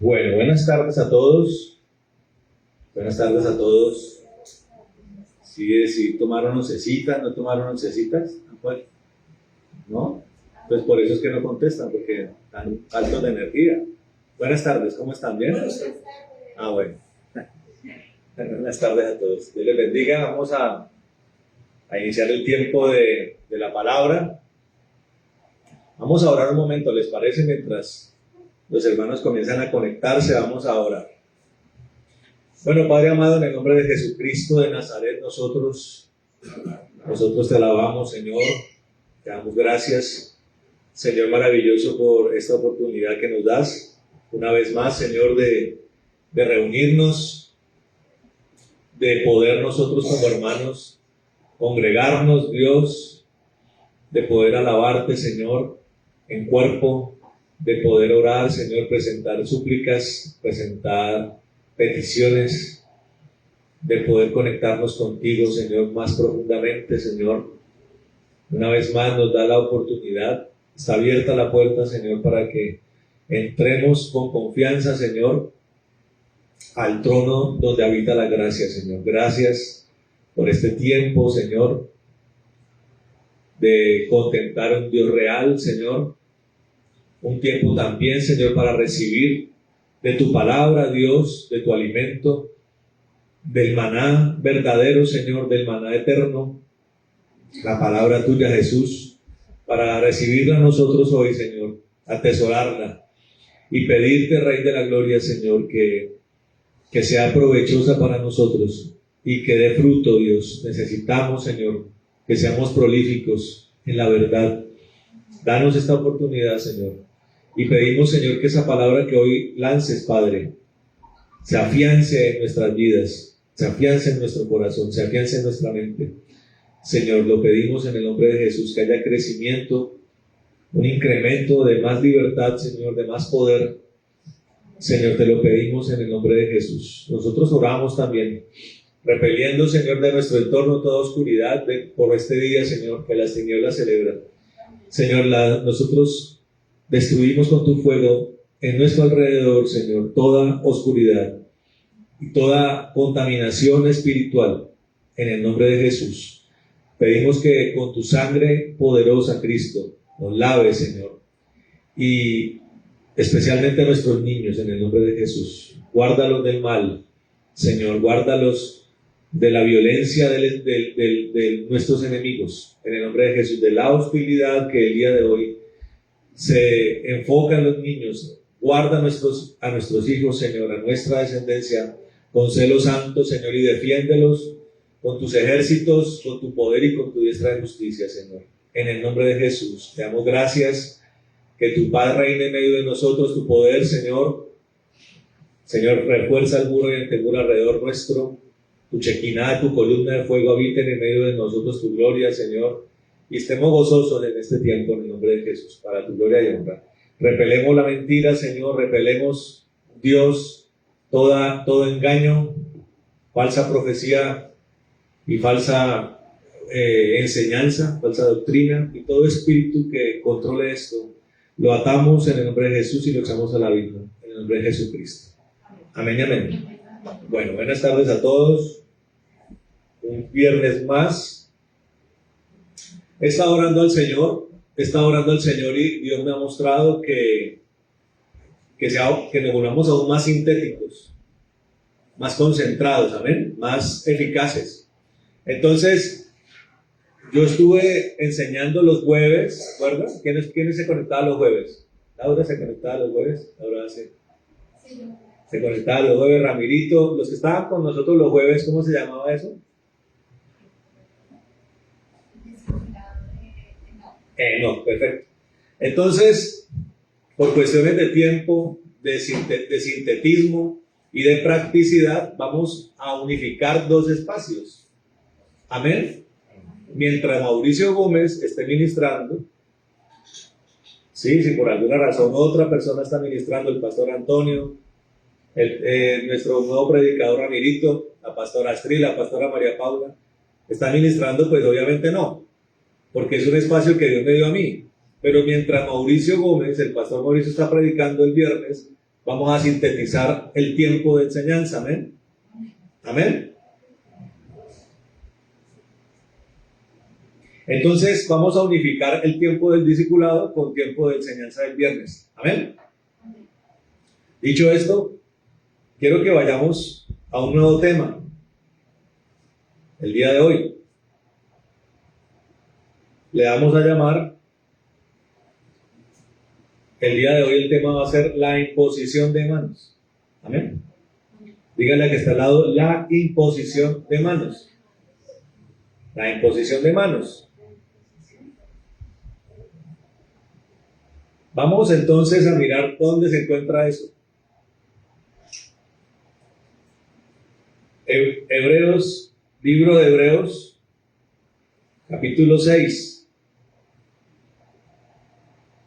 Bueno, buenas tardes a todos. Buenas tardes a todos. Sí, tomaron oncecitas, no tomaron oncecitas. ¿No? Pues por eso es que no contestan, porque están altos de energía. Buenas tardes, ¿cómo están? ¿Bien? Bueno. Buenas tardes a todos. Dios les bendiga. Vamos a iniciar el tiempo de la palabra. Vamos a orar un momento, ¿les parece? Mientras los hermanos comienzan a conectarse, vamos a orar. Bueno, Padre amado, en el nombre de Jesucristo de Nazaret, nosotros te alabamos, Señor. Te damos gracias, Señor maravilloso, por esta oportunidad que nos das, una vez más, Señor, de reunirnos, de poder nosotros como hermanos congregarnos, Dios, de poder alabarte, Señor, en cuerpo, de poder orar, Señor, presentar súplicas, presentar peticiones, de poder conectarnos contigo, Señor, más profundamente, Señor. Una vez más nos da la oportunidad, está abierta la puerta, Señor, para que entremos con confianza, Señor, al trono donde habita la gracia, Señor. Gracias por este tiempo, Señor, de contemplar a un Dios real, Señor. Un tiempo también, Señor, para recibir de tu palabra, Dios, de tu alimento, del maná verdadero, Señor, del maná eterno, la palabra tuya, Jesús, para recibirla nosotros hoy, Señor, atesorarla y pedirte, Rey de la Gloria, Señor, que sea provechosa para nosotros y que dé fruto, Dios. Necesitamos, Señor, que seamos prolíficos en la verdad. Danos esta oportunidad, Señor. Y pedimos, Señor, que esa palabra que hoy lances, Padre, se afiance en nuestras vidas, se afiance en nuestro corazón, se afiance en nuestra mente. Señor, lo pedimos en el nombre de Jesús, que haya crecimiento, un incremento de más libertad, Señor, de más poder. Señor, te lo pedimos en el nombre de Jesús. Nosotros oramos también, repeliendo, Señor, de nuestro entorno toda oscuridad por este día, Señor, que las tinieblas celebran. Señor, nosotros destruimos con tu fuego en nuestro alrededor, Señor, toda oscuridad y toda contaminación espiritual en el nombre de Jesús. Pedimos que con tu sangre poderosa, Cristo, nos lave, Señor, y especialmente a nuestros niños en el nombre de Jesús. Guárdalos del mal, Señor, guárdalos de la violencia de nuestros enemigos en el nombre de Jesús, de la hostilidad que el día de hoy se enfoca en los niños. Guarda a nuestros hijos, Señor, a nuestra descendencia con celo santo, Señor, y defiéndelos con tus ejércitos, con tu poder y con tu diestra de justicia, Señor. En el nombre de Jesús, te damos gracias, que tu paz reine en medio de nosotros, tu poder, Señor. Señor, refuerza el muro y el temor alrededor nuestro, tu chequina, tu columna de fuego habiten en medio de nosotros, tu gloria, Señor. Y estemos gozosos en este tiempo en el nombre de Jesús, para tu gloria y honra. Repelemos la mentira, Señor, repelemos, Dios, todo engaño, falsa profecía y falsa enseñanza, falsa doctrina y todo espíritu que controle esto. Lo atamos en el nombre de Jesús y lo echamos a la vida, en el nombre de Jesucristo. Amén y amén. Bueno, buenas tardes a todos. Un viernes más. He estado orando al Señor y Dios me ha mostrado que nos volvamos aún más sintéticos, más concentrados, amén, más eficaces. Entonces, yo estuve enseñando los jueves, ¿verdad? ¿Quiénes se conectaban los jueves? Laura se conectaba los jueves, Laura se conectaba los jueves, Ramirito, los que estaban con nosotros los jueves, ¿cómo se llamaba eso? No, perfecto. Entonces, por cuestiones de tiempo, de sintetismo y de practicidad, vamos a unificar dos espacios. Amén. Mientras Mauricio Gómez esté ministrando, si por alguna razón otra persona está ministrando, el pastor Antonio, nuestro nuevo predicador Ramirito, la pastora Astrid, la pastora María Paula, está ministrando, pues obviamente no, porque es un espacio que Dios me dio a mí. Pero mientras Mauricio Gómez, el pastor Mauricio, está predicando el viernes, vamos a sintetizar el tiempo de enseñanza. Amén. Amén. Entonces vamos a unificar el tiempo del discipulado con tiempo de enseñanza del viernes. Amén. Dicho esto, quiero que vayamos a un nuevo tema el día de hoy. Le vamos a llamar, el día de hoy el tema va a ser la imposición de manos. Amén. Dígale al que está al lado, la imposición de manos. La imposición de manos. Vamos entonces a mirar dónde se encuentra eso. Hebreos, libro de Hebreos, capítulo 6.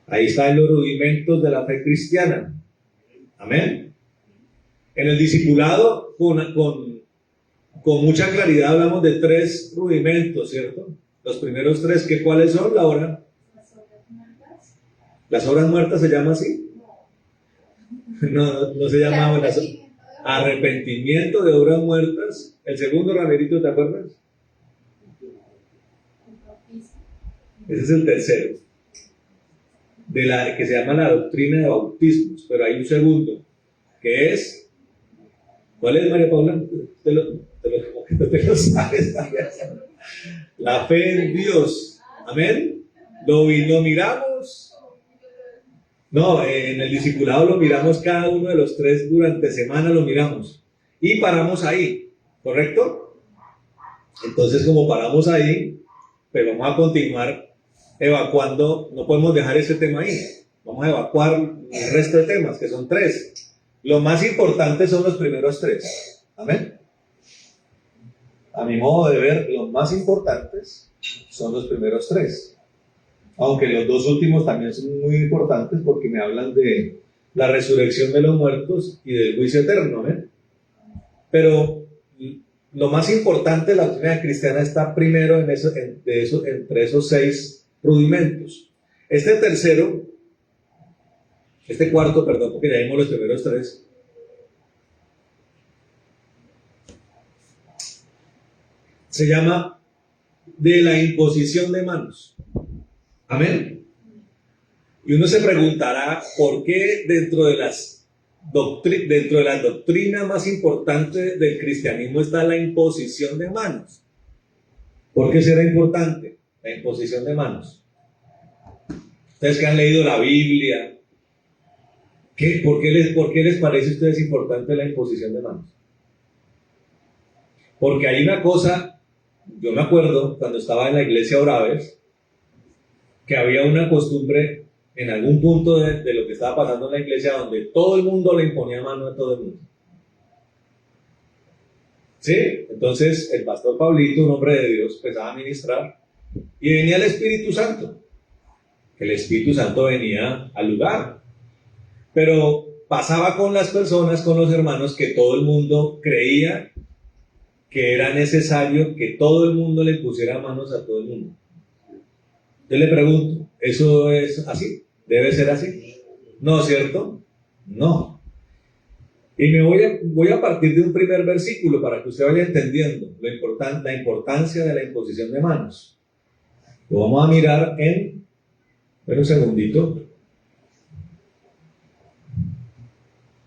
Ahí están los rudimentos de la fe cristiana. Amén. En el discipulado, con mucha claridad hablamos de 3 rudimentos, ¿cierto? Los primeros 3, ¿que cuáles son, Laura? ¿Las obras muertas se llama así? No se llama arrepentimiento de obras muertas. El segundo, Ramirito, ¿te acuerdas? Ese es el tercero, de la que se llama la doctrina de bautismos, pero hay un segundo, que es, ¿cuál es, María Paula? Te lo sabes. La fe en Dios. Amén. Lo miramos. No, en el discipulado lo miramos cada uno de los 3 durante semana, lo miramos. Y paramos ahí, ¿correcto? Entonces, como paramos ahí, pues vamos a continuar evacuando, no podemos dejar ese tema ahí. Vamos a evacuar el resto de temas, que son 3. Lo más importante son los primeros 3. Amén. A mi modo de ver, los más importantes son los primeros 3. Aunque los 2 últimos también son muy importantes porque me hablan de la resurrección de los muertos y del juicio eterno. Pero lo más importante de la doctrina cristiana está primero entre esos 6 rudimentos. Este cuarto, perdón, porque ya vimos los primeros 3. Se llama de la imposición de manos. Amén. Y uno se preguntará por qué dentro de las doctrinas más importantes del cristianismo está la imposición de manos. ¿Por qué será importante la imposición de manos? Ustedes que han leído la Biblia, ¿por qué les parece a ustedes importante la imposición de manos? Porque hay una cosa, yo me acuerdo cuando estaba en la iglesia Oraves, que había una costumbre en algún punto de lo que estaba pasando en la iglesia donde todo el mundo le imponía mano a todo el mundo. ¿Sí? Entonces el pastor Pablito, un hombre de Dios, empezaba a ministrar y venía el Espíritu Santo. El Espíritu Santo venía al lugar. Pero pasaba con las personas, con los hermanos, que todo el mundo creía que era necesario que todo el mundo le pusiera manos a todo el mundo. Yo le pregunto, ¿eso es así? ¿Debe ser así? ¿No, cierto? No. Y me voy a partir de un primer versículo para que usted vaya entendiendo la importancia de la imposición de manos. Lo vamos a mirar un segundito.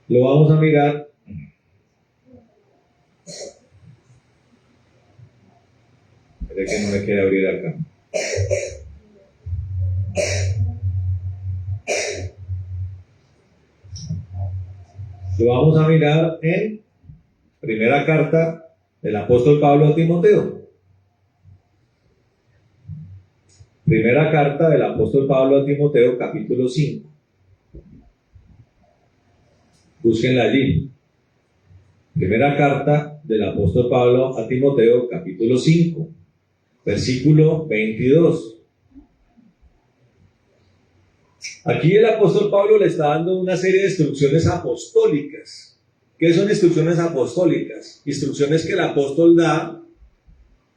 Lo vamos a mirar. Espera que no me quiere abrir acá. Lo vamos a mirar en primera carta del apóstol Pablo a Timoteo. Primera carta del apóstol Pablo a Timoteo, capítulo 5. Búsquenla allí. Primera carta del apóstol Pablo a Timoteo, capítulo 5, versículo 22. Aquí el apóstol Pablo le está dando una serie de instrucciones apostólicas. ¿Qué son instrucciones apostólicas? Instrucciones que el apóstol da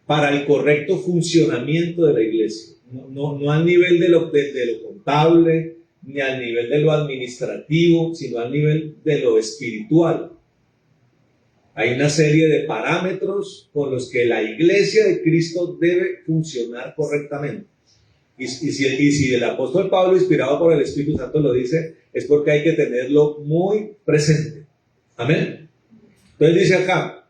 para el correcto funcionamiento de la iglesia. No a nivel de lo contable, ni al nivel de lo administrativo, sino al nivel de lo espiritual. Hay una serie de parámetros con los que la iglesia de Cristo debe funcionar correctamente. Y si el apóstol Pablo, inspirado por el Espíritu Santo, lo dice, es porque hay que tenerlo muy presente. Amén. Entonces dice acá,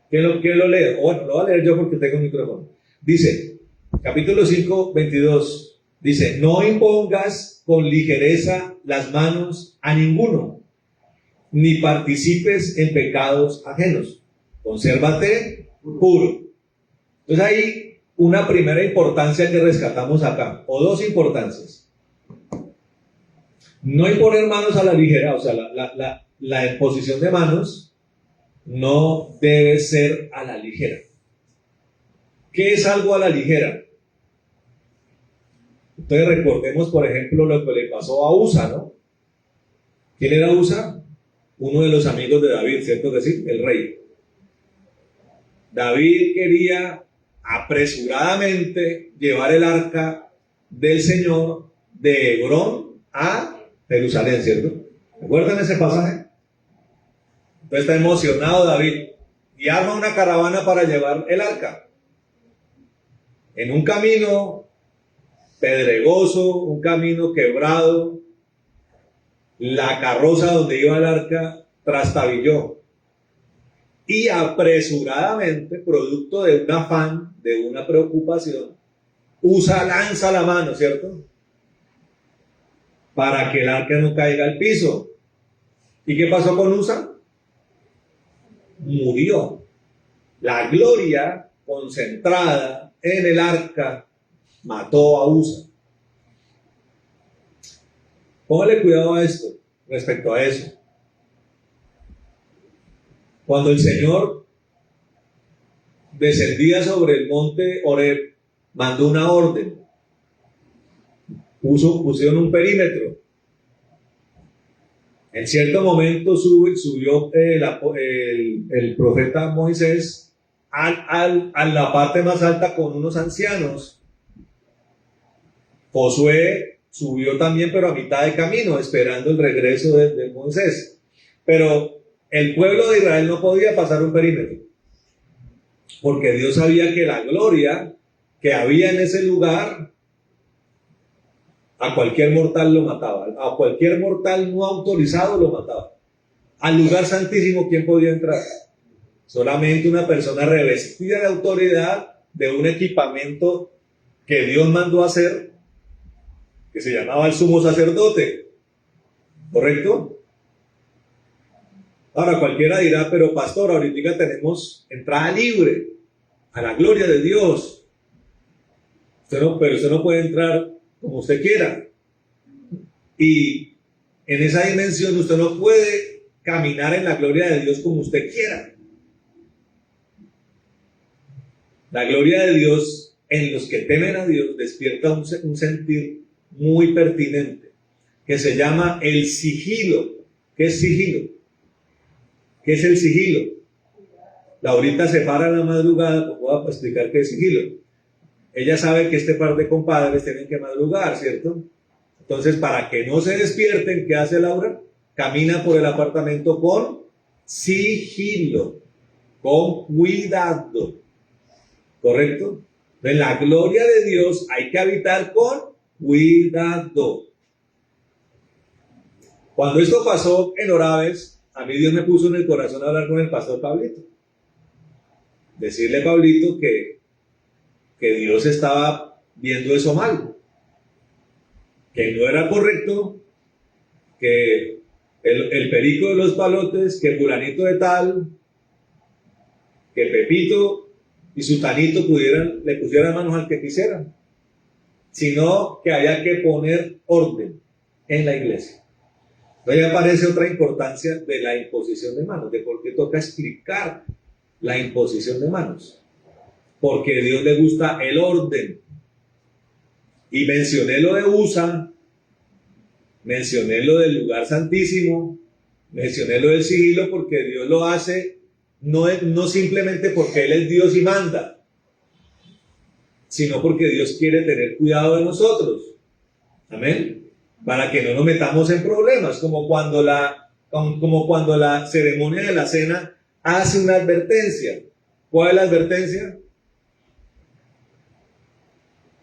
¿quién lo lee? Bueno, lo voy a leer yo porque tengo un micrófono. Dice, capítulo 5, 22, dice, no impongas con ligereza las manos a ninguno, ni participes en pecados ajenos. Consérvate puro. Entonces hay una primera importancia que rescatamos acá, o dos importancias. No imponer manos a la ligera, o sea, la imposición de manos no debe ser a la ligera. ¿Qué es algo a la ligera? Entonces recordemos, por ejemplo, lo que le pasó a Usa, ¿no? ¿Quién era Usa? Uno de los amigos de David, ¿cierto que sí? El rey. David quería apresuradamente llevar el arca del Señor de Hebrón a Jerusalén, ¿cierto? ¿Recuerdan ese pasaje? Entonces está emocionado David y arma una caravana para llevar el arca. En un camino pedregoso, un camino quebrado, la carroza donde iba el arca trastabilló. Y apresuradamente, producto de un afán, de una preocupación, Usa lanza la mano, ¿cierto? Para que el arca no caiga al piso. ¿Y qué pasó con Usa? Murió. La gloria concentrada en el arca mató a Usa. Póngale cuidado a esto, respecto a eso. Cuando el Señor descendía sobre el monte Horeb, mandó una orden. Pusieron un perímetro. En cierto momento subió el profeta Moisés a la parte más alta con unos ancianos. Josué subió también, pero a mitad de camino, esperando el regreso de Moisés. Pero el pueblo de Israel no podía pasar un perímetro, porque Dios sabía que la gloria que había en ese lugar, a cualquier mortal lo mataba, a cualquier mortal no autorizado lo mataba. Al lugar santísimo, ¿quién podía entrar? Solamente una persona revestida de autoridad, de un equipamiento que Dios mandó hacer, que se llamaba el sumo sacerdote. ¿Correcto? Ahora cualquiera dirá, pero pastor, ahorita tenemos entrada libre a la gloria de Dios. Pero usted no puede entrar como usted quiera. Y en esa dimensión usted no puede caminar en la gloria de Dios como usted quiera. La gloria de Dios en los que temen a Dios despierta un sentir muy pertinente que se llama el sigilo. ¿Qué es sigilo? ¿Qué es el sigilo? Laurita se para a la madrugada, pues voy a explicar qué es sigilo. Ella sabe que este par de compadres tienen que madrugar, ¿cierto? Entonces, para que no se despierten, ¿qué hace Laura? Camina por el apartamento con sigilo, con cuidado. ¿Correcto? En la gloria de Dios hay que habitar con cuidado. Cuando esto pasó en Oraves, a mí Dios me puso en el corazón a hablar con el pastor Pablito. Decirle a Pablito que Dios estaba viendo eso mal, que no era correcto, que el perico de los palotes, que fulanito de tal, que Pepito y Sutanito le pusieran manos al que quisieran, sino que había que poner orden en la iglesia. Entonces aparece otra importancia de la imposición de manos, de por qué toca explicar la imposición de manos. Porque a Dios le gusta el orden. Y mencioné lo de Usa, mencioné lo del lugar santísimo, mencioné lo del sigilo, porque Dios lo hace no simplemente porque Él es Dios y manda, sino porque Dios quiere tener cuidado de nosotros. Amén. para que no nos metamos en problemas, como cuando la ceremonia de la cena hace una advertencia. ¿Cuál es la advertencia?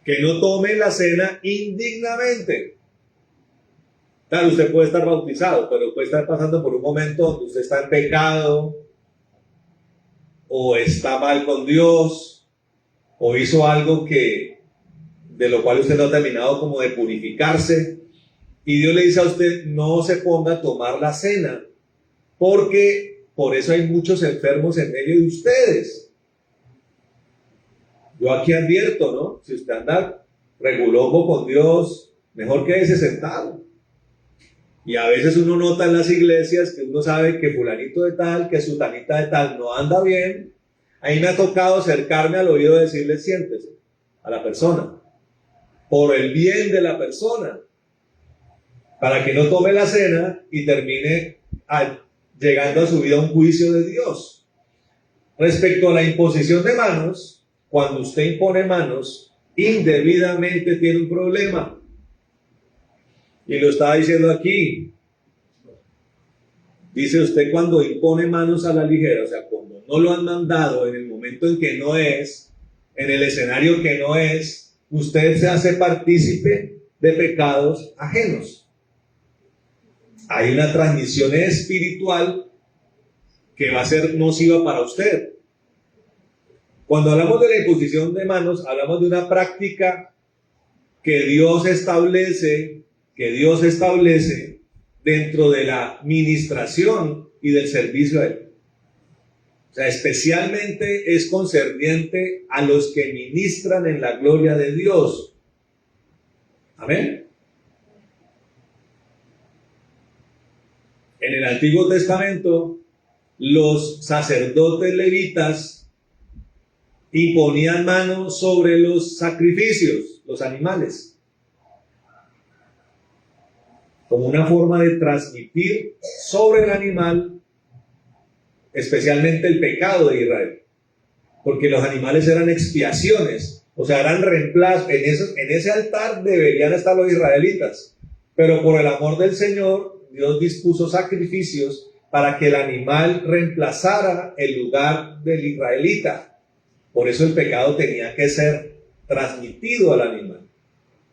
Que no tome la cena indignamente. Claro, usted puede estar bautizado, pero puede estar pasando por un momento donde usted está en pecado, o está mal con Dios, o hizo algo de lo cual usted no ha terminado como de purificarse, y Dios le dice a usted, no se ponga a tomar la cena, porque por eso hay muchos enfermos en medio de ustedes. Yo aquí advierto, ¿no? Si usted anda regulongo con Dios, mejor quédese sentado. Y a veces uno nota en las iglesias que uno sabe que fulanito de tal, que sutanita de tal no anda bien. Ahí me ha tocado acercarme al oído y decirle, siéntese, a la persona, por el bien de la persona, para que no tome la cena y termine llegando a su vida un juicio de Dios. Respecto a la imposición de manos, cuando usted impone manos, indebidamente tiene un problema. Y lo estaba diciendo aquí. Dice usted cuando impone manos a la ligera, o sea, cuando no lo han mandado en el momento en que no es, en el escenario que no es, usted se hace partícipe de pecados ajenos. Hay una transmisión espiritual que va a ser nociva para usted. Cuando hablamos de la imposición de manos, hablamos de una práctica que Dios establece dentro de la ministración y del servicio a Él. O sea, especialmente es concerniente a los que ministran en la gloria de Dios. Amén. En el Antiguo Testamento, los sacerdotes levitas imponían manos sobre los sacrificios, los animales, como una forma de transmitir sobre el animal, especialmente el pecado de Israel, porque los animales eran expiaciones, o sea, eran reemplazos. En ese altar deberían estar los israelitas, pero por el amor del Señor, Dios dispuso sacrificios para que el animal reemplazara el lugar del israelita. Por eso el pecado tenía que ser transmitido al animal.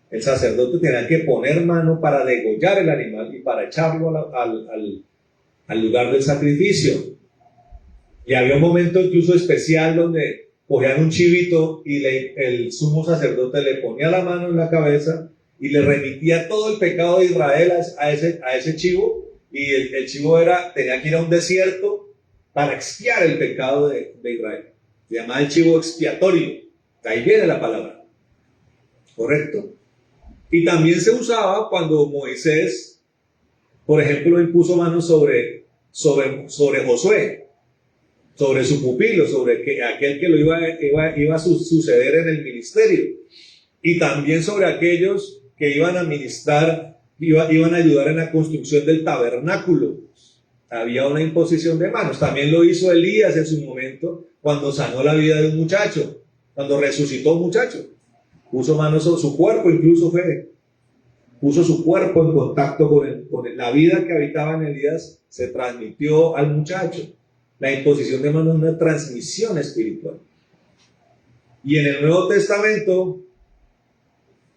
El sacerdote tenía que poner mano para degollar el animal y para echarlo al lugar del sacrificio. Y había un momento incluso especial donde cogían un chivito y el sumo sacerdote le ponía la mano en la cabeza y le remitía todo el pecado de Israel a ese chivo, y el chivo tenía que ir a un desierto para expiar el pecado de Israel. Se llamaba el chivo expiatorio. De ahí viene la palabra. ¿Correcto? Y también se usaba cuando Moisés, por ejemplo, impuso manos sobre Josué, sobre su pupilo, sobre aquel que lo iba a suceder en el ministerio, y también sobre aquellos que iban a ministrar, iban a ayudar en la construcción del tabernáculo. Había una imposición de manos. También lo hizo Elías en su momento, cuando sanó la vida de un muchacho, cuando resucitó un muchacho. Puso manos sobre su cuerpo, incluso puso su cuerpo en contacto con la vida que habitaba en Elías, se transmitió al muchacho. La imposición de manos es una transmisión espiritual. Y en el Nuevo Testamento,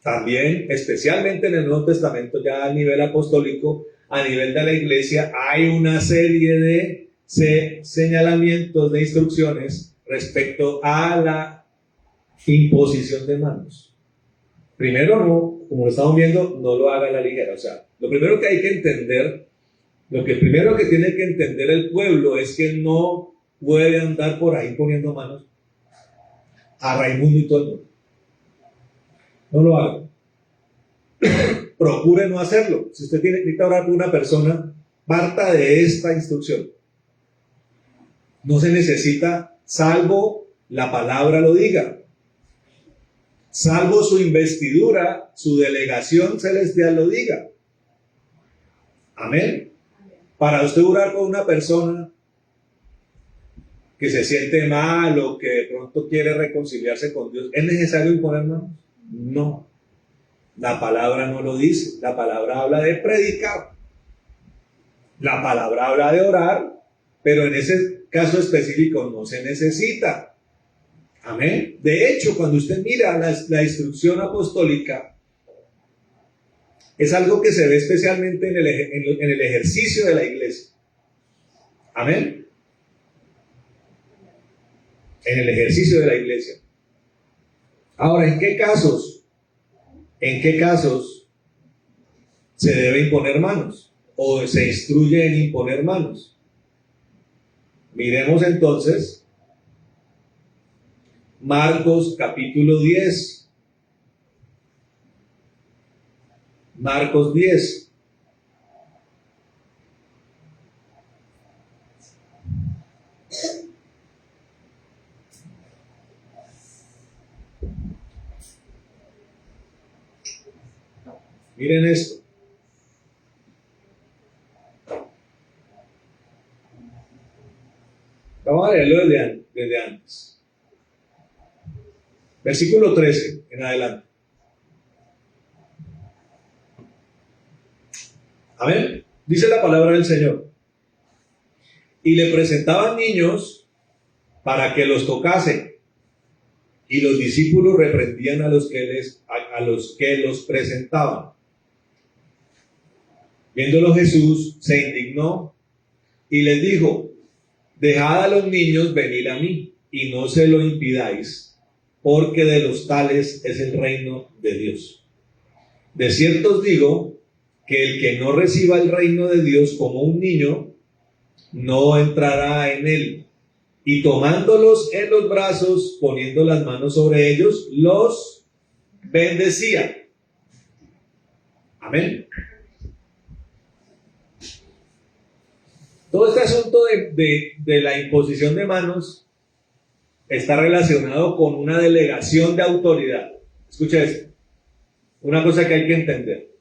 también, especialmente en el Nuevo Testamento, ya a nivel apostólico, a nivel de la iglesia, hay una serie de señalamientos, de instrucciones respecto a la imposición de manos. Primero, no, como lo estamos viendo, no lo haga a la ligera. O sea, lo primero que hay que entender, primero que tiene que entender el pueblo es que no puede andar por ahí poniendo manos a Raimundo y todo el mundo. No lo haga. Procure no hacerlo. Si usted necesita orar por una persona, parta de esta instrucción. No se necesita, salvo la palabra lo diga. Salvo su investidura, su delegación celestial lo diga. Amén. Para usted orar por una persona que se siente mal o que de pronto quiere reconciliarse con Dios, ¿es necesario imponer manos? No. La palabra no lo dice. La palabra habla de predicar. La palabra habla de orar, pero en ese caso específico no se necesita. Amén. De hecho, cuando usted mira la instrucción apostólica, es algo que se ve especialmente en el ejercicio de la iglesia. Amén. En el ejercicio de la iglesia. Ahora, ¿en qué casos? ¿En qué casos se debe imponer manos? ¿O se instruye en imponer manos? Miremos entonces Marcos capítulo 10. Marcos 10. Miren esto. Vamos a leerlo desde antes. Versículo 13 en adelante. Amén. Dice la palabra del Señor. Y le presentaban niños para que los tocasen. Y los discípulos reprendían a los que los presentaban. Viéndolo Jesús se indignó y les dijo: dejad a los niños venir a mí y no se lo impidáis, porque de los tales es el reino de Dios. De cierto os digo que el que no reciba el reino de Dios como un niño, no entrará en él. Y tomándolos en los brazos, poniendo las manos sobre ellos, los bendecía. Amén. Todo este asunto de la imposición de manos está relacionado con una delegación de autoridad. Escucha esto. Una cosa que hay que entender.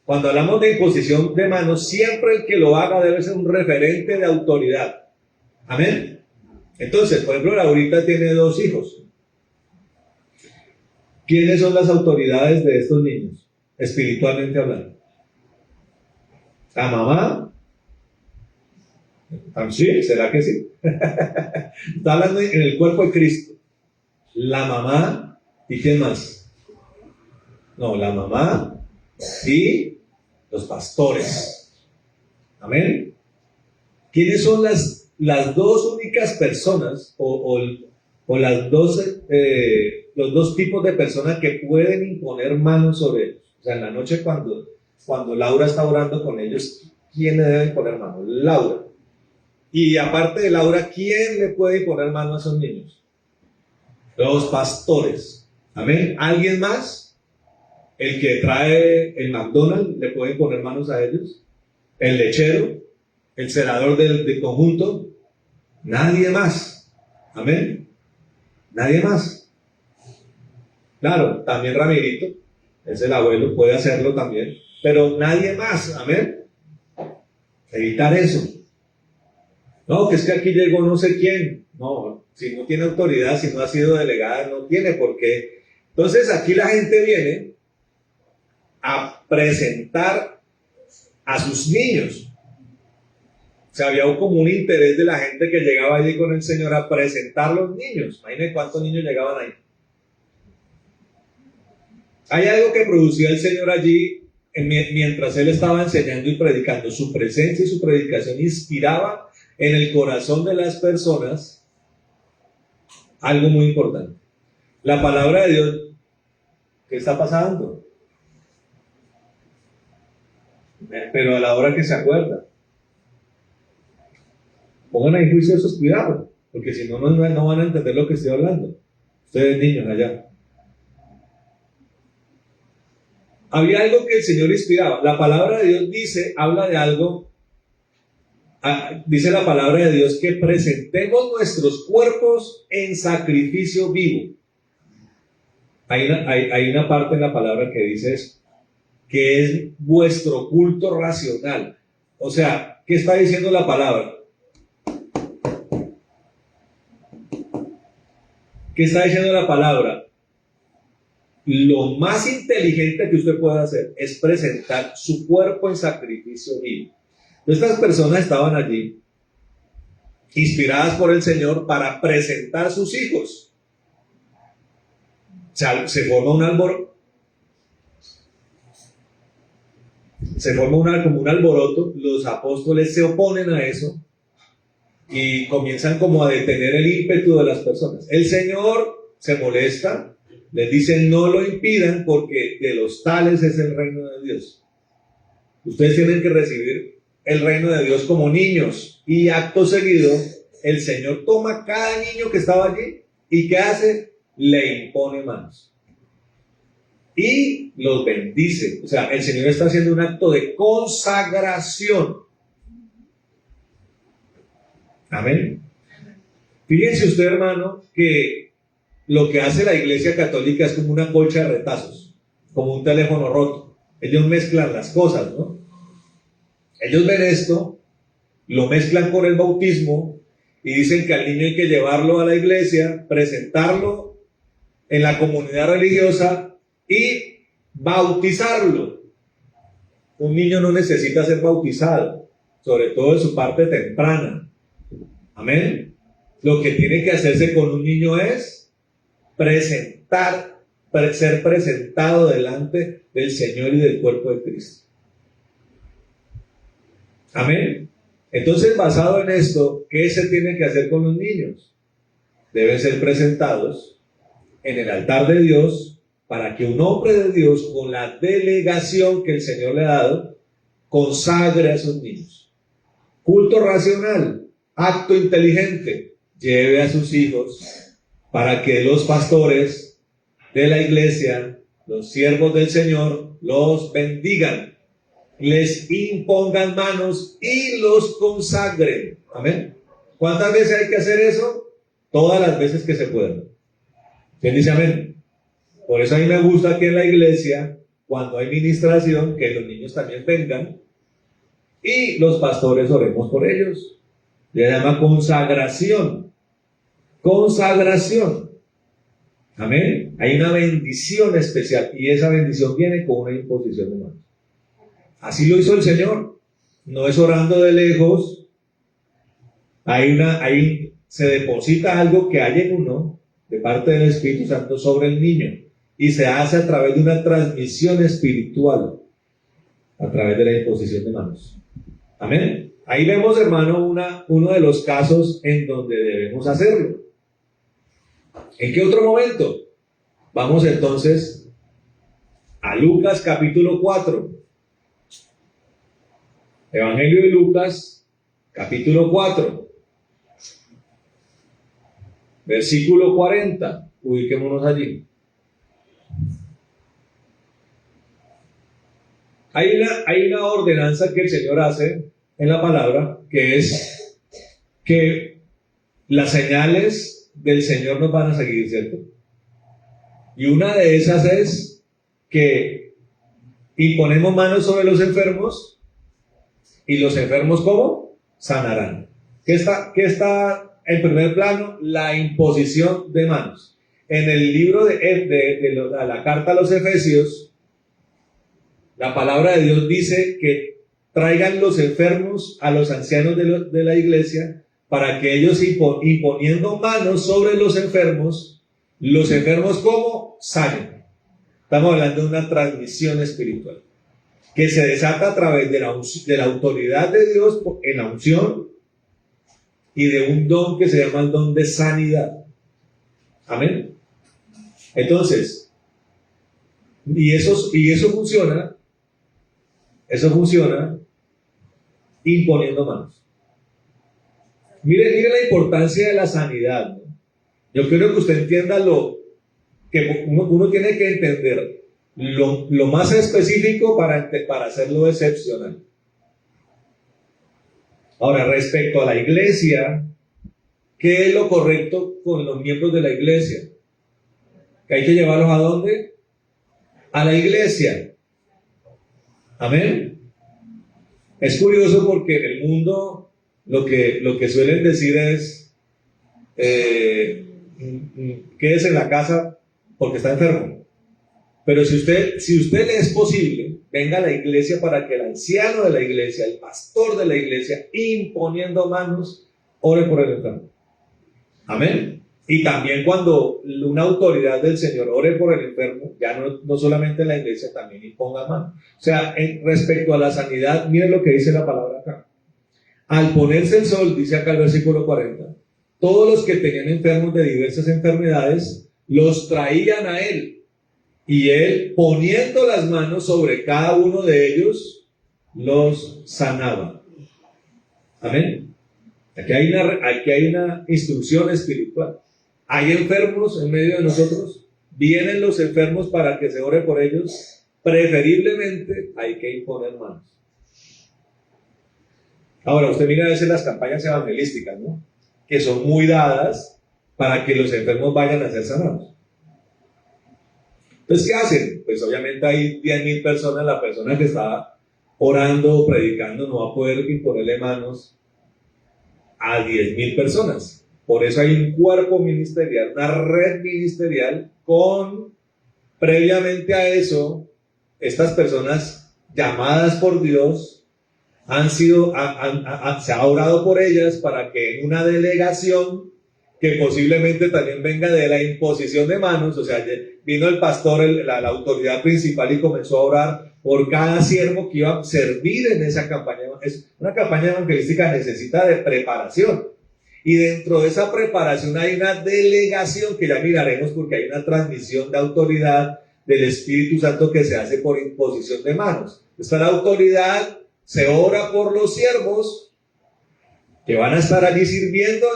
Cuando hablamos de imposición de manos, siempre el que lo haga debe ser un referente de autoridad. Amén. Entonces, por ejemplo, Laurita tiene 2 hijos. ¿Quiénes son las autoridades de estos niños, espiritualmente hablando? La mamá. ¿Sí? ¿Será que sí? Está hablando en el cuerpo de Cristo. La mamá, ¿y quién más? No, la mamá y los pastores. Amén. ¿Quiénes son las 2 únicas personas o las 2 los 2 tipos de personas que pueden imponer manos sobre ellos? O sea, en la noche cuando Laura está orando con ellos, ¿quién le debe imponer manos? Laura. Y aparte de Laura, ¿quién le puede imponer mano a esos niños? Los pastores. Amén. ¿Alguien más? El que trae el McDonald's le puede imponer manos a ellos. El lechero, el celador del conjunto. Nadie más. Amén. Nadie más. Claro, también Ramirito, es el abuelo, puede hacerlo también. Pero nadie más. Amén. Evitar eso. No, que es que aquí llegó no sé quién. No, si no tiene autoridad, si no ha sido delegada, no tiene por qué. Entonces aquí la gente viene a presentar a sus niños. O sea, había como un interés de la gente que llegaba allí con el Señor a presentar los niños. Imagínense cuántos niños llegaban ahí. Hay algo que producía el Señor allí mientras Él estaba enseñando y predicando. Su presencia y su predicación inspiraba en el corazón de las personas algo muy importante. La palabra de Dios, ¿qué está pasando? Pero a la hora que se acuerda. Pongan ahí juiciosos, cuidado, porque si no, no van a entender lo que estoy hablando. Ustedes niños allá. Había algo que el Señor inspiraba. La palabra de Dios habla de algo. Dice la palabra de Dios que presentemos nuestros cuerpos en sacrificio vivo. Hay una parte en la palabra que dice eso, que es vuestro culto racional. O sea, ¿qué está diciendo la palabra? ¿Qué está diciendo la palabra? lo más inteligente que usted puede hacer es presentar su cuerpo en sacrificio vivo. Estas personas estaban allí, inspiradas por el Señor, para presentar sus hijos. O sea, se forma como un alboroto. Los apóstoles se oponen a eso y comienzan como a detener el ímpetu de las personas. El Señor se molesta, les dice: no lo impidan, porque de los tales es el reino de Dios. Ustedes tienen que recibir el reino de Dios como niños. Y acto seguido, el Señor toma cada niño que estaba allí y ¿qué hace? Le impone manos y los bendice. O sea, el Señor está haciendo un acto de consagración. Amén. Fíjense usted, hermano, que lo que hace la Iglesia Católica es como una colcha de retazos, como un teléfono roto. Ellos mezclan las cosas, ¿no? Ellos ven esto, lo mezclan con el bautismo y dicen que al niño hay que llevarlo a la iglesia, presentarlo en la comunidad religiosa y bautizarlo. Un niño no necesita ser bautizado, sobre todo en su parte temprana. Amén. Lo que tiene que hacerse con un niño es ser presentado delante del Señor y del cuerpo de Cristo. Amén. Entonces, basado en esto, ¿qué se tiene que hacer con los niños? Deben ser presentados en el altar de Dios para que un hombre de Dios, con la delegación que el Señor le ha dado, consagre a esos niños. Culto racional, acto inteligente, lleve a sus hijos para que los pastores de la iglesia, los siervos del Señor, los bendigan, les impongan manos y los consagren. Amén. ¿Cuántas veces hay que hacer eso? Todas las veces que se puedan. ¿Quién dice amén? Por eso a mí me gusta que en la iglesia, cuando hay ministración, que los niños también vengan y los pastores oremos por ellos. Se llama consagración. Consagración. Amén. Hay una bendición especial y esa bendición viene con una imposición de manos. Así lo hizo el Señor. No es orando de lejos. Ahí se deposita algo que hay en uno de parte del Espíritu Santo sobre el niño y se hace a través de una transmisión espiritual, a través de la imposición de manos. Amén. Ahí vemos, hermano, uno de los casos en donde debemos hacerlo. ¿En qué otro momento? Vamos entonces a Lucas capítulo 4. Evangelio de Lucas capítulo 4. Versículo 40. Ubiquémonos allí. Hay una ordenanza que el Señor hace en la palabra, que es que las señales del Señor nos van a seguir, ¿cierto? Y una de esas es que imponemos manos sobre los enfermos y los enfermos, ¿cómo? Sanarán. ¿Qué está en primer plano? La imposición de manos. En el libro de la carta a los Efesios, la palabra de Dios dice que traigan los enfermos a los ancianos de la iglesia para que ellos imponiendo manos sobre los enfermos ¿cómo? Sanen. Estamos hablando de una transmisión espiritual que se desata a través de la autoridad de Dios en la unción y de un don que se llama el don de sanidad. Amén. Entonces, y eso funciona imponiendo manos. Mire la importancia de la sanidad, ¿no? Yo quiero que usted entienda que uno tiene que entender lo más específico para hacerlo excepcional. Ahora, respecto a la iglesia, ¿qué es lo correcto con los miembros de la iglesia? ¿Que hay que llevarlos a dónde? A la iglesia. Amén. Es curioso porque en el mundo lo que suelen decir es quédese en la casa porque está enfermo. Pero si usted le es posible, venga a la iglesia para que el anciano de la iglesia, el pastor de la iglesia, imponiendo manos, ore por el enfermo. Amén. Y también cuando una autoridad del Señor ore por el enfermo, ya no solamente la iglesia, también imponga manos. O sea, respecto a la sanidad, miren lo que dice la palabra acá. Al ponerse el sol, dice acá el versículo 40, todos los que tenían enfermos de diversas enfermedades, los traían a él. Y él, poniendo las manos sobre cada uno de ellos, los sanaba. Amén. Aquí hay una instrucción espiritual. Hay enfermos en medio de nosotros. Vienen los enfermos para que se ore por ellos. Preferiblemente hay que imponer manos. Ahora, usted mira a veces las campañas evangelísticas, ¿no? Que son muy dadas para que los enfermos vayan a ser sanados. Entonces, ¿qué hacen? Pues obviamente hay 10,000 personas, la persona que está orando o predicando no va a poder imponerle manos a 10,000 personas. Por eso hay un cuerpo ministerial, una red ministerial con, previamente a eso, estas personas llamadas por Dios, se ha orado por ellas para que en una delegación que posiblemente también venga de la imposición de manos, o sea, vino el pastor, la autoridad principal y comenzó a orar por cada siervo que iba a servir en esa campaña. Una campaña evangelística necesita de preparación. Y dentro de esa preparación hay una delegación que ya miraremos porque hay una transmisión de autoridad del Espíritu Santo que se hace por imposición de manos. Está la autoridad, se ora por los siervos que van a estar allí sirviendo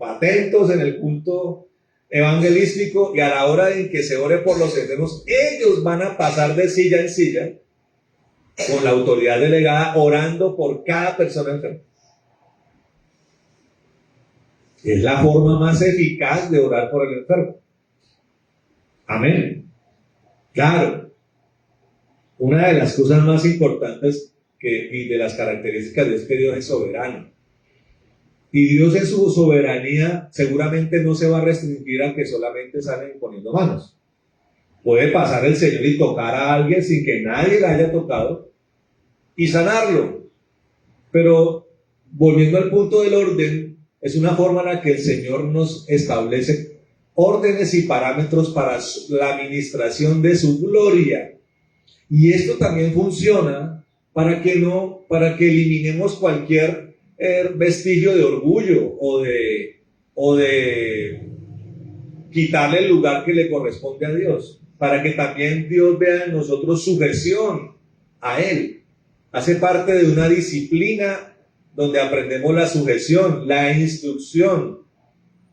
atentos en el culto evangelístico, y a la hora en que se ore por los enfermos, ellos van a pasar de silla en silla con la autoridad delegada orando por cada persona enferma. Es la forma más eficaz de orar por el enfermo. Amén. Claro, una de las cosas más importantes y de las características de que Dios es soberano. Y Dios en su soberanía seguramente no se va a restringir a que solamente salen imponiendo manos. Puede pasar el Señor y tocar a alguien sin que nadie le haya tocado y sanarlo. Pero volviendo al punto del orden, es una forma en la que el Señor nos establece órdenes y parámetros para la administración de su gloria. Y esto también funciona para que eliminemos cualquier vestigio de orgullo o de quitarle el lugar que le corresponde a Dios, para que también Dios vea en nosotros sujeción a Él. Hace parte de una disciplina donde aprendemos la sujeción, la instrucción.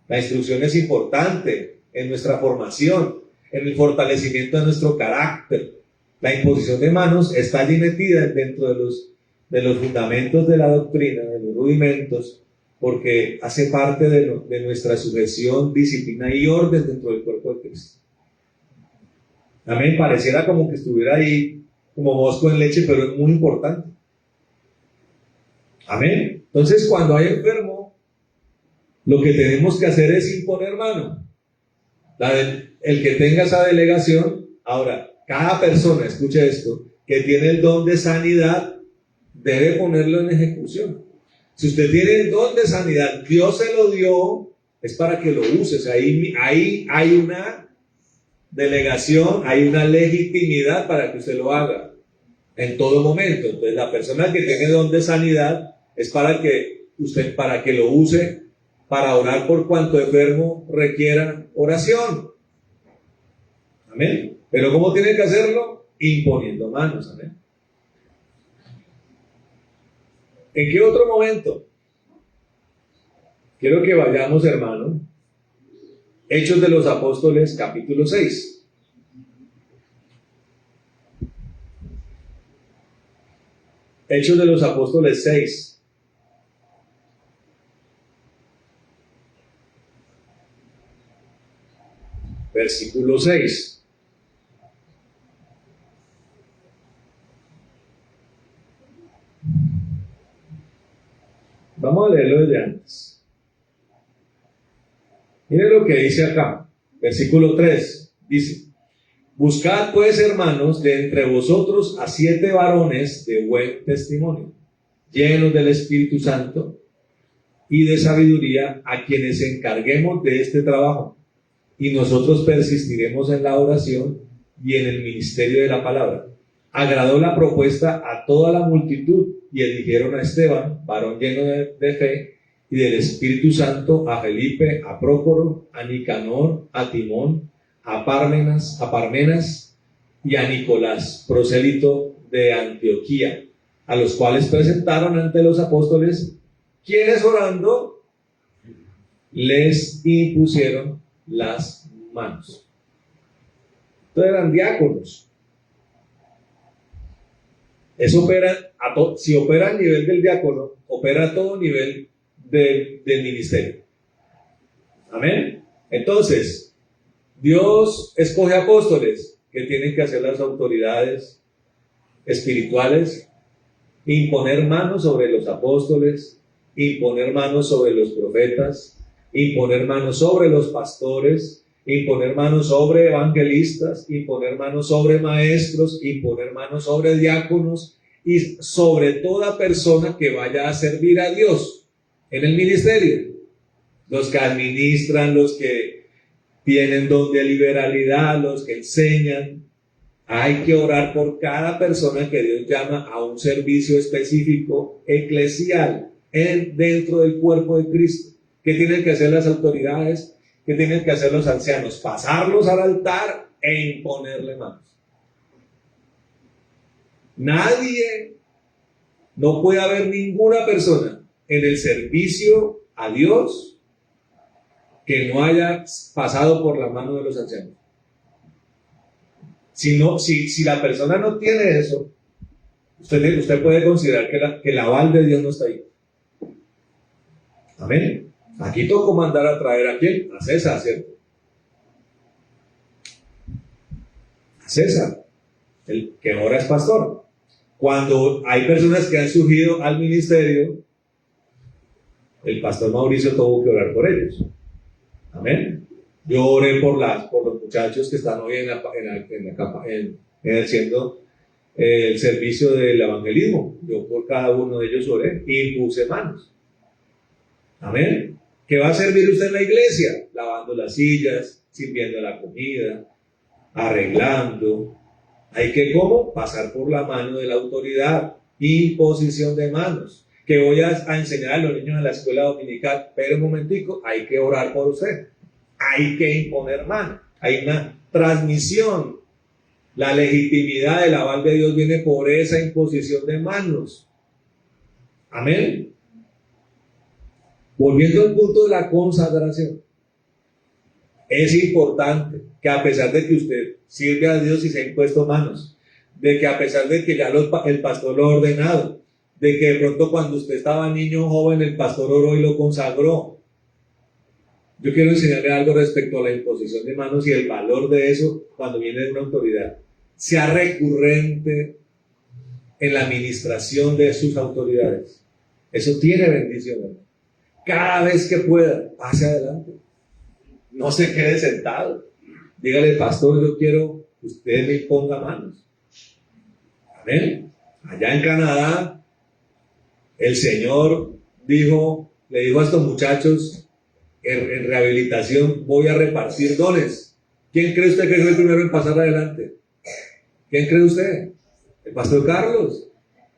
La instrucción es importante en nuestra formación, en el fortalecimiento de nuestro carácter. La imposición de manos está allí metida dentro de los fundamentos de la doctrina, de los rudimentos, porque hace parte de nuestra sujeción, disciplina y orden dentro del cuerpo de Cristo. Amén. Pareciera como que estuviera ahí como mosco en leche, pero es muy importante. Amén. Entonces, cuando hay enfermo, lo que tenemos que hacer es imponer mano. El que tenga esa delegación, ahora, cada persona, escuche esto, que tiene el don de sanidad, debe ponerlo en ejecución. Si usted tiene el don de sanidad, Dios se lo dio, es para que lo use. O sea, ahí hay una delegación, hay una legitimidad para que usted lo haga en todo momento. Entonces, la persona que tiene don de sanidad es para que lo use para orar por cuanto enfermo requiera oración. Amén. Pero ¿cómo tiene que hacerlo? Imponiendo manos. Amén. ¿En qué otro momento? Quiero que vayamos, hermano. Hechos de los Apóstoles, capítulo 6. Hechos de los Apóstoles 6. Versículo 6. Vamos a leerlo desde antes. Miren lo que dice acá. Versículo 3. Dice: Buscad pues, hermanos, de entre vosotros a 7 varones de buen testimonio, llenos del Espíritu Santo y de sabiduría, a quienes encarguemos de este trabajo, y nosotros persistiremos en la oración y en el ministerio de la palabra. Agradó la propuesta a toda la multitud, y eligieron a Esteban, varón lleno de fe y del Espíritu Santo, a Felipe, a Prócoro, a Nicanor, a Timón, a Parmenas y a Nicolás, prosélito de Antioquía, a los cuales presentaron ante los apóstoles, quienes orando les impusieron las manos. Entonces eran diáconos. Eso opera, si opera a nivel del diácono, opera a todo nivel del ministerio. Amén. Entonces, Dios escoge apóstoles que tienen que hacer las autoridades espirituales, imponer manos sobre los apóstoles, imponer manos sobre los profetas, imponer manos sobre los pastores, imponer manos sobre evangelistas, imponer manos sobre maestros, imponer manos sobre diáconos y sobre toda persona que vaya a servir a Dios en el ministerio. Los que administran, los que tienen don de liberalidad, los que enseñan. Hay que orar por cada persona que Dios llama a un servicio específico eclesial dentro del cuerpo de Cristo. ¿Qué tienen que hacer las autoridades? ¿Qué tienen que hacer los ancianos? Pasarlos al altar e imponerle manos. No puede haber ninguna persona en el servicio a Dios que no haya pasado por la mano de los ancianos. Si la persona no tiene eso, usted puede considerar que el aval de Dios no está ahí. Amén. Aquí tocó mandar a traer a quién, a César, ¿cierto? A César, el que ahora es pastor. Cuando hay personas que han surgido al ministerio, el pastor Mauricio tuvo que orar por ellos. Amén. Yo oré por los muchachos que están hoy ejerciendo el servicio del evangelismo. Yo por cada uno de ellos oré y puse manos. Amén. ¿Qué va a servir usted en la iglesia? Lavando las sillas, sirviendo la comida, arreglando. Hay que, ¿cómo? Pasar por la mano de la autoridad. Imposición de manos. Que voy a enseñar a los niños en la escuela dominical. Pero un momentico, hay que orar por usted. Hay que imponer manos. Hay una transmisión. La legitimidad del aval de Dios viene por esa imposición de manos. Amén. Volviendo al punto de la consagración, es importante que a pesar de que usted sirve a Dios y se ha impuesto manos, de que a pesar de que ya el pastor lo ha ordenado, de que de pronto cuando usted estaba niño o joven el pastor oró y lo consagró, yo quiero enseñarle algo respecto a la imposición de manos y el valor de eso cuando viene de una autoridad. Sea recurrente en la administración de sus autoridades. Eso tiene bendición, ¿verdad? Cada vez que pueda, pase adelante. No se quede sentado. Dígale, pastor, yo quiero que usted me ponga manos. Amén. Allá en Canadá, el Señor le dijo a estos muchachos en rehabilitación, voy a repartir dones. ¿Quién cree usted que es el primero en pasar adelante? ¿Quién cree usted? El pastor Carlos.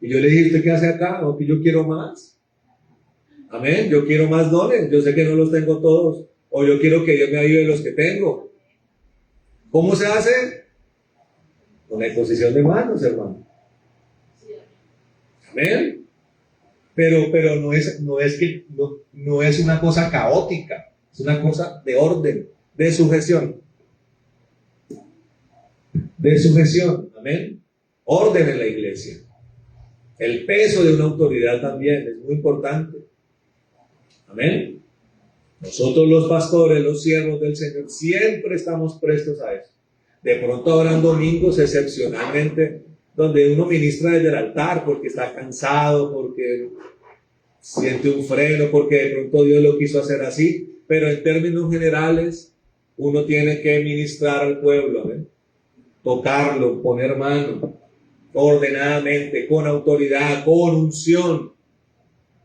Y yo le dije, ¿usted qué hace acá? No, que yo quiero más. Amén, yo quiero más dones, yo sé que no los tengo todos, o yo quiero que Dios me ayude los que tengo. ¿Cómo se hace? Con la imposición de manos, hermano. Amén. Pero no es una cosa caótica, es una cosa de orden, de sujeción. De sujeción, amén. Orden en la iglesia. El peso de una autoridad también es muy importante. Amén. Nosotros los pastores, los siervos del Señor, siempre estamos prestos a eso. De pronto habrán domingos excepcionalmente donde uno ministra desde el altar porque está cansado, porque siente un freno, porque de pronto Dios lo quiso hacer así, pero en términos generales uno tiene que ministrar al pueblo. ¿Amén? tocarlo, poner mano, ordenadamente, con autoridad, con unción.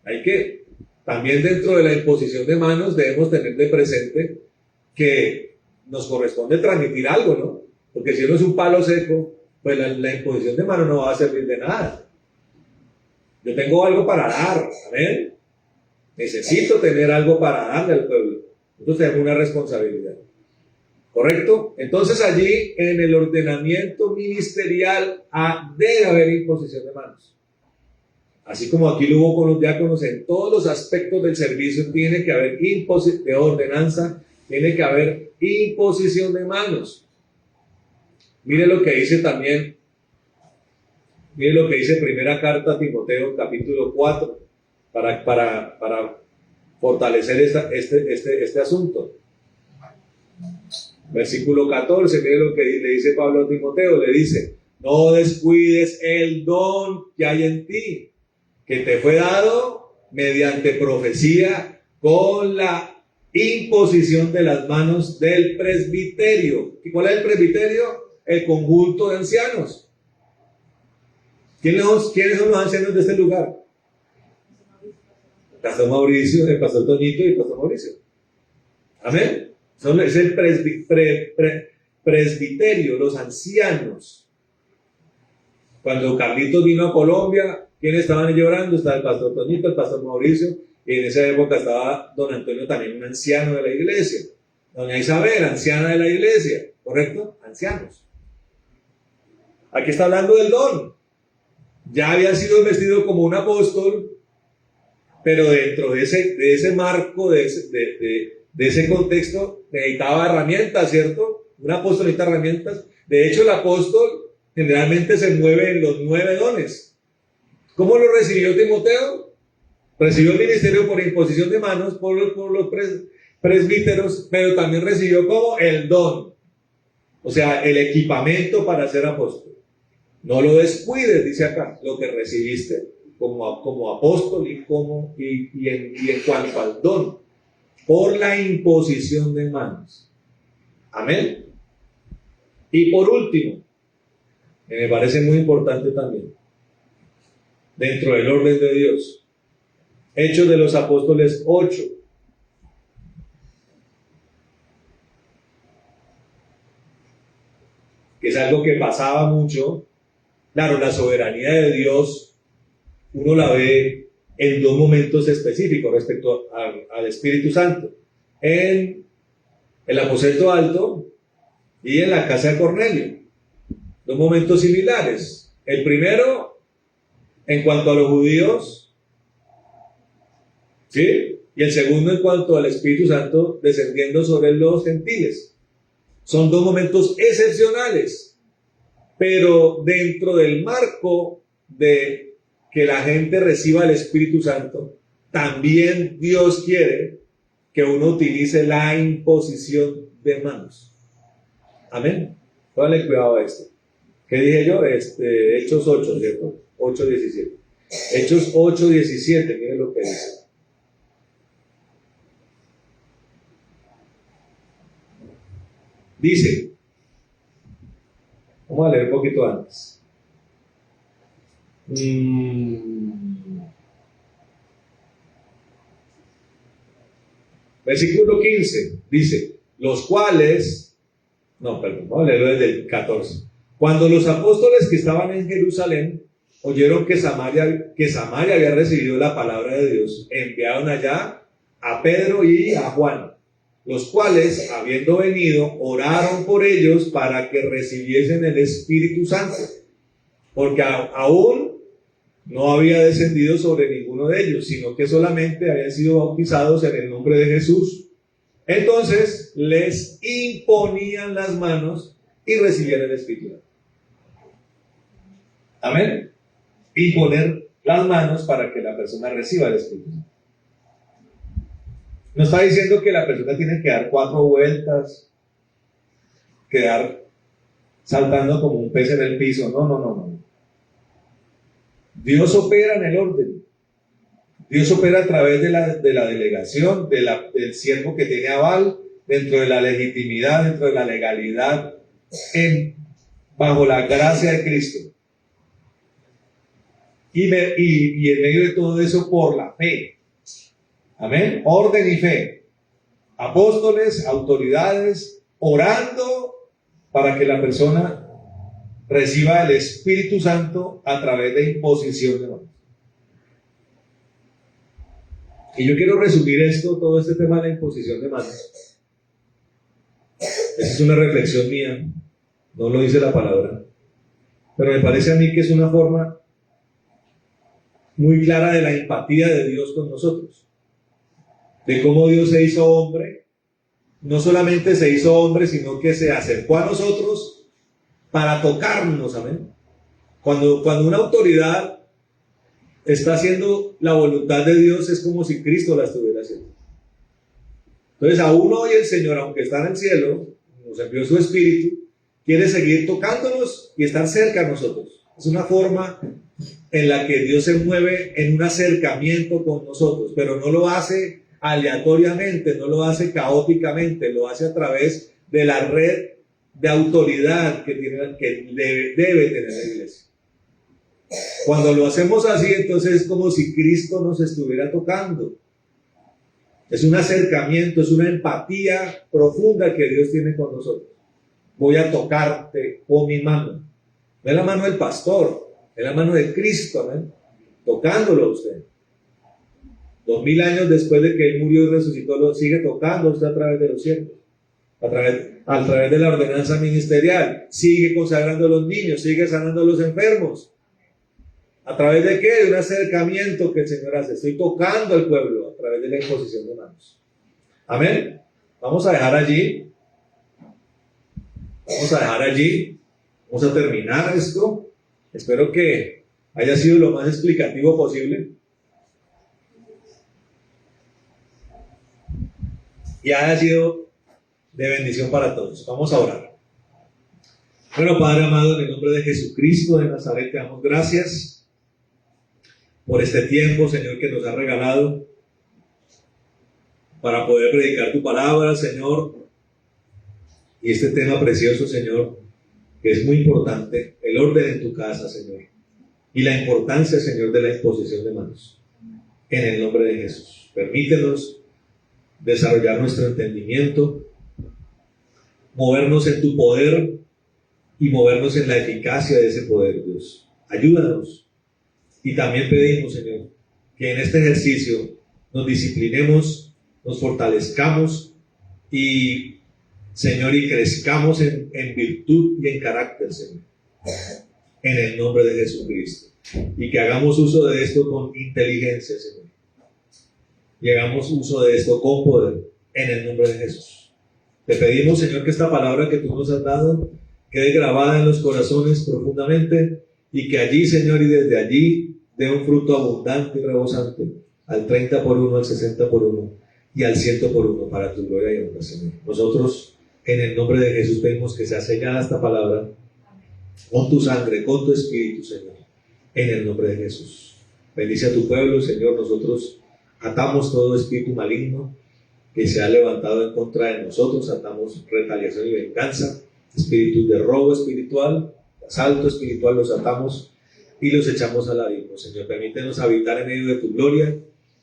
Hay que, también dentro de la imposición de manos, debemos tener de presente que nos corresponde transmitir algo, ¿no? Porque si uno es un palo seco, pues la imposición de manos no va a servir de nada. Yo tengo algo para dar, ¿amén? Necesito tener algo para darle al pueblo. Nosotros tenemos una responsabilidad. ¿Correcto? Entonces allí, en el ordenamiento ministerial, debe haber imposición de manos. Así como aquí lo hubo con los diáconos, en todos los aspectos del servicio tiene que haber de ordenanza, tiene que haber imposición de manos. Mire lo que dice también, mire lo que dice primera carta a Timoteo, capítulo 4, para fortalecer este asunto. Versículo 14, mire lo que le dice Pablo a Timoteo, le dice: no descuides el don que hay en ti, que te fue dado mediante profecía con la imposición de las manos del presbiterio. ¿Y cuál es el presbiterio? El conjunto de ancianos. ¿Quiénes son los ancianos de este lugar? El pastor Mauricio, el pastor Toñito y el pastor Mauricio. Amén. Es el presbiterio, los ancianos. Cuando Carlitos vino a Colombia, ¿quiénes estaban llorando? Estaba el pastor Toñito, el pastor Mauricio, y en esa época estaba don Antonio, también un anciano de la iglesia. Doña Isabel, anciana de la iglesia, ¿correcto? Ancianos. Aquí está hablando del don. Ya había sido vestido como un apóstol, pero dentro de ese marco, de ese contexto, necesitaba herramientas, ¿cierto? Un apóstol necesita herramientas. De hecho, el apóstol generalmente se mueve en los 9 dones. ¿Cómo lo recibió Timoteo? Recibió el ministerio por imposición de manos por los presbíteros, pero también recibió como el don, o sea, el equipamiento para ser apóstol. No lo descuides, dice acá, lo que recibiste como apóstol y en cuanto al don, por la imposición de manos. Amén. Y por último, me parece muy importante también, dentro del orden de Dios, Hechos de los Apóstoles 8. Que es algo que pasaba mucho. Claro, la soberanía de Dios, uno la ve en 2 momentos específicos respecto al Espíritu Santo. En el aposento alto y en la casa de Cornelio. 2 momentos similares. El primero, en cuanto a los judíos, ¿sí? Y el segundo, en cuanto al Espíritu Santo descendiendo sobre los gentiles. Son 2 momentos excepcionales, pero dentro del marco de que la gente reciba el Espíritu Santo, también Dios quiere que uno utilice la imposición de manos. Amén. Pónganle cuidado a esto. ¿Qué dije yo? Hechos 8, ¿cierto? 8:17. Hechos 8:17, miren lo que dice. Dice, vamos a leer un poquito antes. Versículo 15 dice, los cuales, vamos a leerlo desde el 14. Cuando los apóstoles que estaban en Jerusalén oyeron que Samaria había recibido la palabra de Dios, enviaron allá a Pedro y a Juan, los cuales, habiendo venido, oraron por ellos para que recibiesen el Espíritu Santo, porque aún no había descendido sobre ninguno de ellos, sino que solamente habían sido bautizados en el nombre de Jesús. Entonces les imponían las manos y recibían el Espíritu Santo. Amén. Imponer las manos para que la persona reciba el Espíritu Santo. No está diciendo que la persona tiene que dar 4 vueltas, quedar saltando como un pez en el piso. No. Dios opera en el orden. Dios opera a través de la delegación, del siervo que tiene aval, dentro de la legitimidad, dentro de la legalidad, en bajo la gracia de Cristo. Y en medio de todo eso, por la fe. Amén. Orden y fe. Apóstoles, autoridades, orando para que la persona reciba el Espíritu Santo a través de imposición de manos. Y yo quiero resumir todo este tema de la imposición de manos. Esa es una reflexión mía, no lo dice la palabra, pero me parece a mí que es una forma muy clara de la empatía de Dios con nosotros, de cómo Dios se hizo hombre. No solamente se hizo hombre, sino que se acercó a nosotros para tocarnos, amén. Cuando una autoridad está haciendo la voluntad de Dios, es como si Cristo la estuviera haciendo. Entonces, aún hoy el Señor, aunque está en el cielo, nos envió su Espíritu, quiere seguir tocándonos y estar cerca a nosotros. Es una forma en la que Dios se mueve en un acercamiento con nosotros, pero no lo hace aleatoriamente, no lo hace caóticamente, lo hace a través de la red de autoridad que debe tener la iglesia. Cuando lo hacemos así, entonces es como si Cristo nos estuviera tocando. Es un acercamiento, es una empatía profunda que Dios tiene con nosotros. Voy a tocarte con mi mano. No es la mano del pastor, es la mano de Cristo, amén, tocándolo a usted. 2000 años después de que Él murió y resucitó, lo sigue tocando usted a través de los cielos, a través de la ordenanza ministerial. Sigue consagrando a los niños, sigue sanando a los enfermos. ¿A través de qué? De un acercamiento que el Señor hace. Estoy tocando al pueblo a través de la imposición de manos. Amén. Vamos a dejar allí. Vamos a terminar esto. Espero que haya sido lo más explicativo posible y haya sido de bendición para todos. Vamos a orar. Bueno, Padre amado, en el nombre de Jesucristo de Nazaret, te damos gracias por este tiempo, Señor, que nos ha regalado para poder predicar tu palabra, Señor, y este tema precioso, Señor, que es muy importante, el orden en tu casa, Señor, y la importancia, Señor, de la imposición de manos. En el nombre de Jesús, permítenos desarrollar nuestro entendimiento, movernos en tu poder y movernos en la eficacia de ese poder, Dios. Ayúdanos. Y también pedimos, Señor, que en este ejercicio nos disciplinemos, nos fortalezcamos y, Señor, y crezcamos en virtud y en carácter, Señor, en el nombre de Jesucristo. Y que hagamos uso de esto con inteligencia, Señor. Y hagamos uso de esto con poder, en el nombre de Jesús. Te pedimos, Señor, que esta palabra que tú nos has dado quede grabada en los corazones profundamente y que allí, Señor, y desde allí dé un fruto abundante y rebosante, al 30 por 1, al 60 por 1 y al 100 por 1 para tu gloria y honra, Señor. Nosotros, en el nombre de Jesús, pedimos que sea sellada esta palabra con tu sangre, con tu espíritu, Señor, en el nombre de Jesús. Bendice a tu pueblo, Señor. Nosotros atamos todo espíritu maligno que se ha levantado en contra de nosotros, atamos retaliación y venganza, espíritus de robo espiritual, asalto espiritual, los atamos y los echamos al abismo. Señor, permítenos habitar en medio de tu gloria,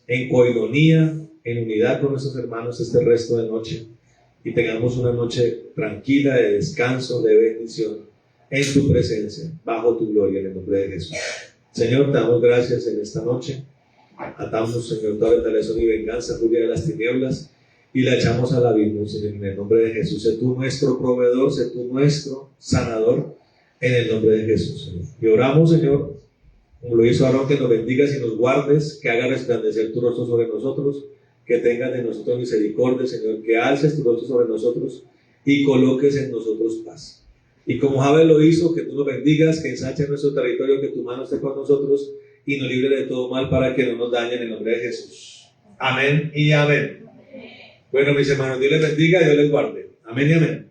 en coinonía, en unidad con nuestros hermanos este resto de noche, y tengamos una noche tranquila, de descanso, de bendición, en tu presencia, bajo tu gloria, en el nombre de Jesús. Señor, te damos gracias en esta noche. Atamos, Señor, toda retaliación y venganza, furia de las tinieblas, y la echamos al abismo, Señor, en el nombre de Jesús. Sé tú nuestro proveedor, sé tú nuestro sanador, en el nombre de Jesús, Señor. Y oramos, Señor, como lo hizo Aarón, que nos bendigas y nos guardes, que haga resplandecer tu rostro sobre nosotros, que tengas de nosotros misericordia, Señor, que alces tu rostro sobre nosotros y coloques en nosotros paz. Y como Jabes lo hizo, que tú nos bendigas, que ensanche nuestro territorio, que tu mano esté con nosotros y nos libre de todo mal para que no nos dañen, en el nombre de Jesús. Amén y amén. Bueno, mis hermanos, Dios les bendiga y Dios les guarde. Amén y amén.